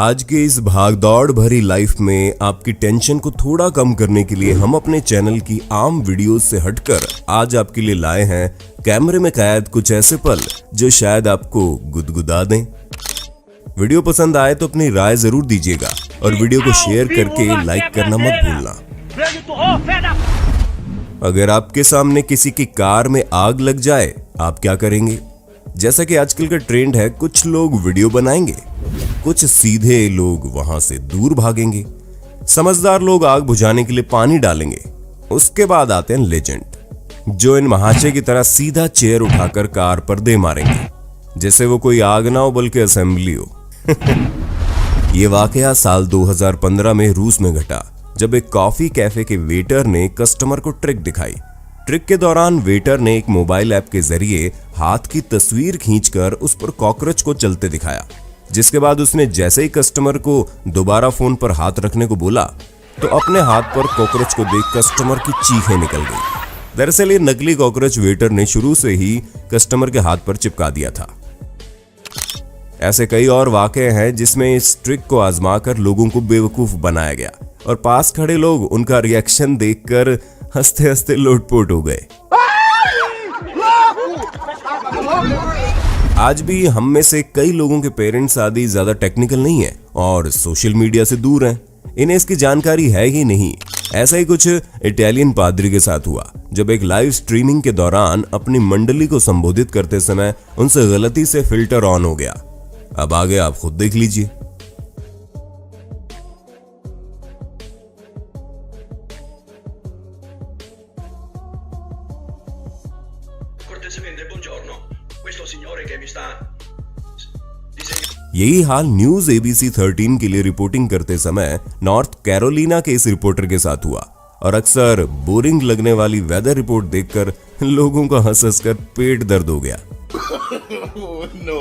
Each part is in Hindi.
आज के इस भागदौड़ भरी लाइफ में आपकी टेंशन को थोड़ा कम करने के लिए हम अपने चैनल की आम वीडियोस से हटकर आज आपके लिए लाए हैं कैमरे में कैद कुछ ऐसे पल जो शायद आपको गुदगुदा दें। वीडियो पसंद आए तो अपनी राय जरूर दीजिएगा और वीडियो को शेयर करके लाइक करना मत भूलना। अगर आपके सामने किसी की कार में आग लग जाए आप क्या करेंगे? जैसा कि आजकल का ट्रेंड है, कुछ लोग वीडियो बनाएंगे, कुछ सीधे लोग वहां से दूर भागेंगे। समझदार लोग आग बुझाने के लिए पानी डालेंगे। उसके बाद आते हैं लेजेंड, जो इन महाशय की तरह सीधा चेयर उठाकर कार पर दे मारेंगे जैसे वो कोई आग ना हो बल्कि असेंबली हो। ये वाकया साल 2015 में रूस में घटा, जब एक कॉफी कैफे के वेटर ने कस्टमर को ट्रिक दिखाई। ट्रिक के दौरान वेटर ने एक मोबाइल ऐप के जरिए हाथ की तस्वीर खींचकर उस पर कॉकरोच को चलते दिखाया, जिसके बाद उसने जैसे ही कस्टमर को दोबारा फोन पर हाथ रखने को बोला तो अपने हाथ पर कॉकरोच को देख कस्टमर की चीखें निकल गई। दरअसल ये नकली कॉकरोच वेटर ने शुरू से ही कस्टमर के हाथ पर चिपका दिया था। ऐसे कई और वाकये हैं जिसमें इस ट्रिक को आजमाकर लोगों को बेवकूफ बनाया गया और पास खड़े लोग उनका रिएक्शन देखकर हंसते हंसते लोटपोट हो गए। आज भी हम में से कई लोगों के पेरेंट्स आदि ज्यादा टेक्निकल नहीं है और सोशल मीडिया से दूर हैं। इन्हें इसकी जानकारी है ही नहीं। ऐसा ही कुछ इटालियन पादरी के साथ हुआ, जब एक लाइव स्ट्रीमिंग के दौरान अपनी मंडली को संबोधित करते समय उनसे गलती से फिल्टर ऑन हो गया। अब आगे आप खुद देख लीजिए। यही हाल न्यूज ABC 13 के लिए रिपोर्टिंग करते समय नॉर्थ कैरोलिना के इस रिपोर्टर के साथ हुआ और अक्सर बोरिंग लगने वाली वेदर रिपोर्ट देखकर लोगों का हंस हंस कर पेट दर्द हो गया। no.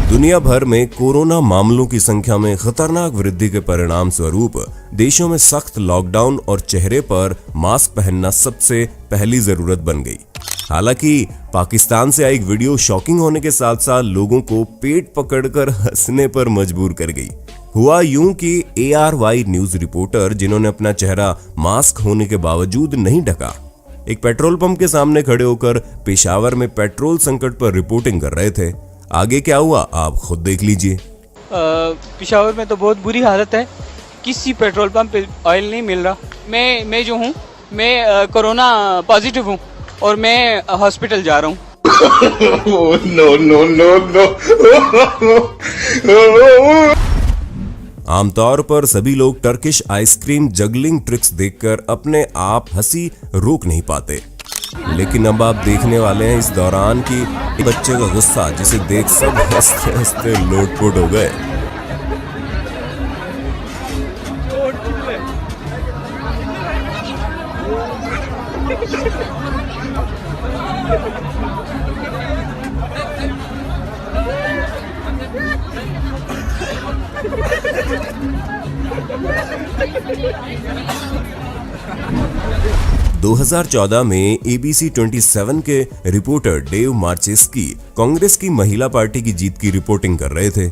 दुनिया भर में कोरोना मामलों की संख्या में खतरनाक वृद्धि के परिणाम स्वरूप देशों में सख्त लॉकडाउन और चेहरे पर मास्क पहनना सबसे पहली जरूरत बन गई। हालांकि पाकिस्तान से आई एक वीडियो शॉकिंग होने के साथ साथ लोगों को पेट पकड़कर हंसने पर मजबूर कर गई। हुआ यूं कि ARY न्यूज रिपोर्टर, जिन्होंने अपना चेहरा मास्क होने के बावजूद नहीं ढका, एक पेट्रोल पंप के सामने खड़े होकर पेशावर में पेट्रोल संकट पर रिपोर्टिंग कर रहे थे। आगे क्या हुआ आप खुद देख लीजिए। पेशावर में तो बहुत बुरी हालत है, किसी पेट्रोल पंप पे ऑयल नहीं मिल रहा। मैं जो हूँ मैं कोरोना पॉजिटिव हूँ और मैं हॉस्पिटल जा रहा हूँ। आमतौर पर सभी लोग टर्किश आइसक्रीम जगलिंग ट्रिक्स देखकर अपने आप हंसी रोक नहीं पाते, लेकिन अब आप देखने वाले हैं इस दौरान कि बच्चे का गुस्सा जिसे देख सब हंसते हंसते लोटपोट हो गए। – 2014 में ABC 27 के रिपोर्टर डेव मार्चेस्की कांग्रेस की महिला पार्टी की जीत की रिपोर्टिंग कर रहे थे,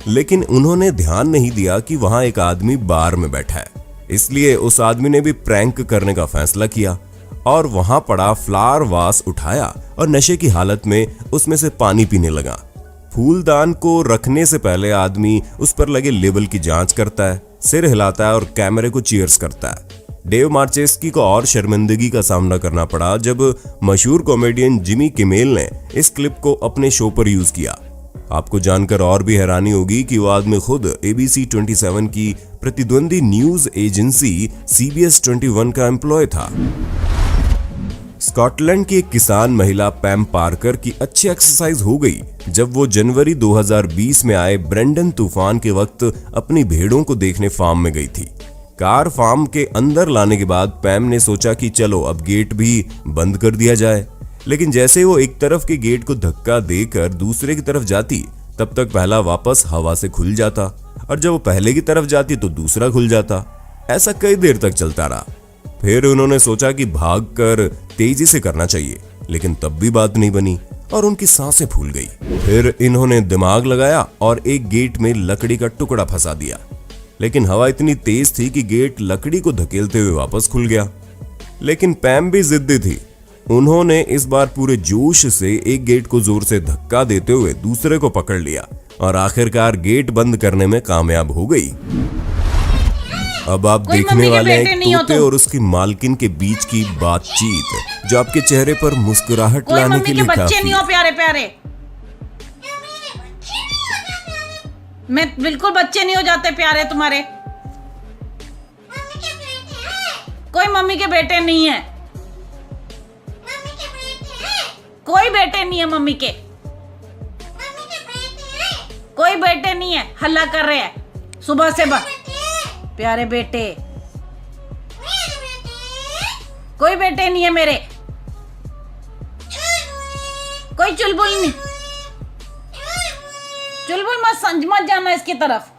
लेकिन उन्होंने ध्यान नहीं दिया कि वहां एक आदमी बार में बैठा है। इसलिए उस आदमी ने भी प्रैंक करने का फैसला किया और वहां पड़ा फ्लावर वास उठाया और नशे की हालत में उसमें से पानी पीने लगा। फूलदान को रखने से पहले आदमी उस पर लगे लेबल की जांच करता है, सिर हिलाता है और कैमरे को चीयर्स करता है। डेव मार्चेस्की को और शर्मिंदगी का सामना करना पड़ा जब मशहूर कॉमेडियन जिमी किमेल ने इस क्लिप को अपने शो पर यूज किया। आपको जानकर और भी हैरानी होगी कि वो आदमी खुद ABC 27 की प्रतिद्वंदी न्यूज एजेंसी CBS 21 का एम्प्लॉय था। स्कॉटलैंड की एक किसान महिला पैम पार्कर की अच्छी एक्सरसाइज हो गई जब वो जनवरी 2020 में आए ब्रेंडन तूफान के वक्त अपनी भेड़ों को देखने फार्म में गई थी। कार फार्म के अंदर लाने के बाद पैम ने सोचा कि चलो अब गेट भी बंद कर दिया जाए, लेकिन जैसे वो एक तरफ के गेट को धक्का देकर दूसरे की तरफ जाती तब तक पहला वापस हवा से खुल जाता और जब वो पहले की तरफ जाती तो दूसरा खुल जाता। ऐसा कई देर तक चलता रहा। फिर उन्होंने सोचा कि भागकर तेजी से करना चाहिए, लेकिन तब भी बात नहीं बनी और उनकी सांसें फूल गई। फिर इन्होंने दिमाग लगाया और एक गेट में लकड़ी का टुकड़ा फंसा दिया, लेकिन हवा इतनी तेज थी कि गेट लकड़ी को धकेलते हुए वापस खुल गया। लेकिन पैम भी जिद्दी थी। उन्होंने इस बार पूरे जोश से एक गेट को जोर से धक्का देते हुए दूसरे को पकड़ लिया और आखिरकार गेट बंद करने में कामयाब हो गई। अब आप देखने वाले हैं तोते और उसकी मालकिन के बीच की बातचीत, जो आपके चेहरे पर मुस्कुराहट लाने के लिए बच्चे नहीं हो काफी। प्यारे प्यारे। मैं बिल्कुल बच्चे नहीं हो जाते प्यारे तुम्हारे। कोई मम्मी के बेटे नहीं है, कोई बेटे नहीं है मम्मी के, कोई बेटे नहीं है। हल्ला कर रहे हैं सुबह से प्यारे बेटे, कोई बेटे नहीं है मेरे, कोई चुलबुल नहीं। चुलबुल मत जाना इसकी तरफ।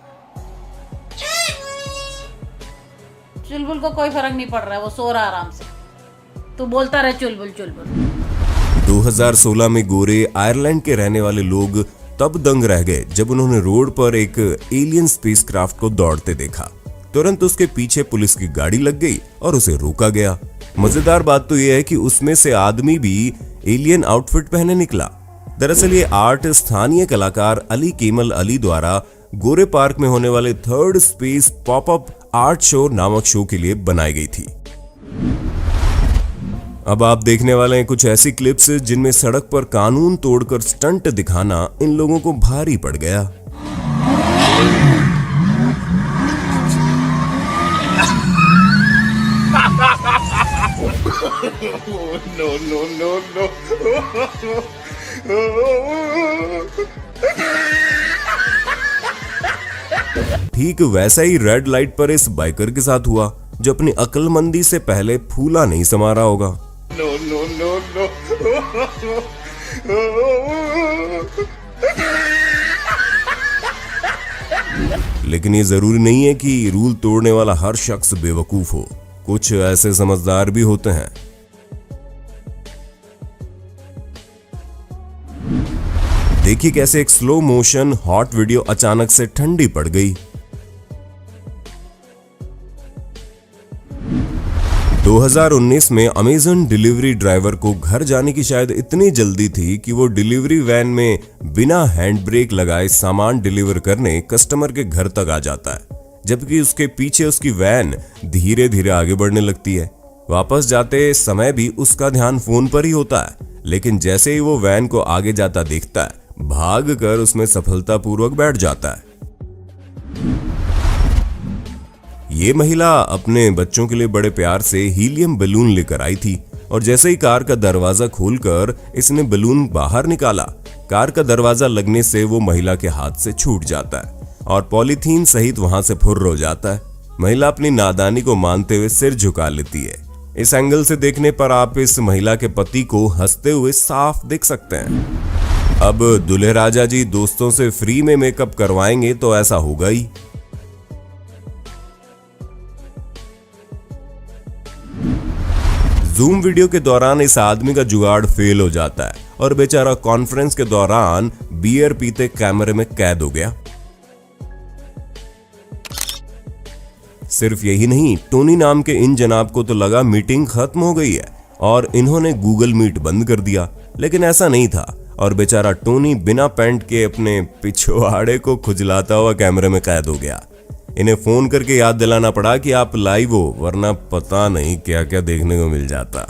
चुलबुल को कोई फर्क नहीं पड़ रहा है, वो सो रहा आराम से। तू बोलता रहे चुलबुल चुलबुल। 2016 में गोरे आयरलैंड के रहने वाले लोग तब दंग रह गए जब उन्होंने रोड पर एक एलियन स्पेसक्राफ्ट को दौड़ते देखा। तुरंत उसके पीछे पुलिस की गाड़ी लग गई और उसे रोका गया। मजेदार बात तो यह है कि उसमें से आदमी भी एलियन आउटफिट पहने निकला। दरअसल ये आर्ट स्थानीय कलाकार अली केमल अली द्वारा गोरे पार्क में होने वाले third space popup art show नामक शो के लिए बनाई गई थी। अब आप देखने वाले हैं कुछ ऐसी क्लिप्स जिनमें सड़क पर कानून तोड़कर स्टंट दिखाना इन लोगों को भारी पड़ गया। ठीक वैसा ही रेड लाइट पर इस बाइकर के साथ हुआ, जो अपनी अक्लमंदी से पहले फूला नहीं समा रहा होगा। लेकिन ये जरूरी नहीं है कि रूल तोड़ने वाला हर शख्स बेवकूफ हो। कुछ ऐसे समझदार भी होते हैं। देखिए कैसे एक स्लो मोशन हॉट वीडियो अचानक से ठंडी पड़ गई। 2019 में अमेज़न डिलीवरी ड्राइवर को घर जाने की शायद इतनी जल्दी थी कि वो डिलीवरी वैन में बिना हैंड ब्रेक लगाए सामान डिलीवर करने कस्टमर के घर तक आ जाता है, जबकि उसके पीछे उसकी वैन धीरे धीरे आगे बढ़ने लगती है। वापस जाते समय भी उसका ध्यान फोन पर ही होता है, लेकिन जैसे ही वो वैन को आगे जाता देखता है, भागकर उसमें सफलतापूर्वक बैठ जाता है। ये महिला अपने बच्चों के लिए बड़े प्यार से हीलियम बलून लेकर आई थी और जैसे ही कार का दरवाजा खोलकर इसने बलून बाहर निकाला, कार का दरवाजा लगने से वो महिला के हाथ से छूट जाता है और पॉलीथीन सहित वहां से फुर्र हो जाता है। महिला अपनी नादानी को मानते हुए सिर झुका लेती है। इस एंगल से देखने पर आप इस महिला के पति को हंसते हुए साफ देख सकते हैं। अब दूल्हे राजा जी दोस्तों से फ्री में मेकअप करवाएंगे तो ऐसा होगा ही। जूम वीडियो के दौरान इस आदमी का जुगाड़ फेल हो जाता है और बेचारा कॉन्फ्रेंस के दौरान बियर पीते कैमरे में कैद हो गया। सिर्फ यही नहीं, टोनी नाम के इन जनाब को तो लगा मीटिंग खत्म हो गई है और इन्होंने गूगल मीट बंद कर दिया, लेकिन ऐसा नहीं था और बेचारा टोनी बिना पैंट के अपने पिछवाड़े को खुजलाता हुआ कैमरे में कैद हो गया। इन्हें फोन करके याद दिलाना पड़ा कि आप लाइव हो, वरना पता नहीं क्या क्या देखने को मिल जाता।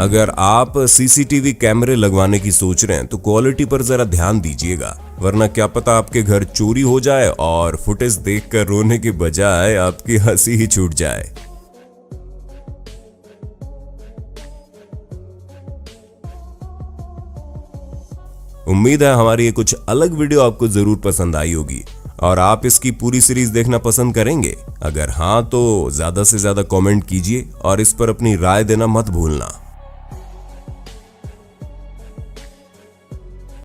अगर आप सीसीटीवी कैमरे लगवाने की सोच रहे हैं तो क्वालिटी पर जरा ध्यान दीजिएगा, वरना क्या पता आपके घर चोरी हो जाए और फुटेज देखकर रोने की बजाय आपकी हंसी ही छूट जाए। उम्मीद है हमारी ये कुछ अलग वीडियो आपको जरूर पसंद आई होगी और आप इसकी पूरी सीरीज देखना पसंद करेंगे। अगर हाँ तो ज्यादा से ज्यादा कमेंट कीजिए और इस पर अपनी राय देना मत भूलना।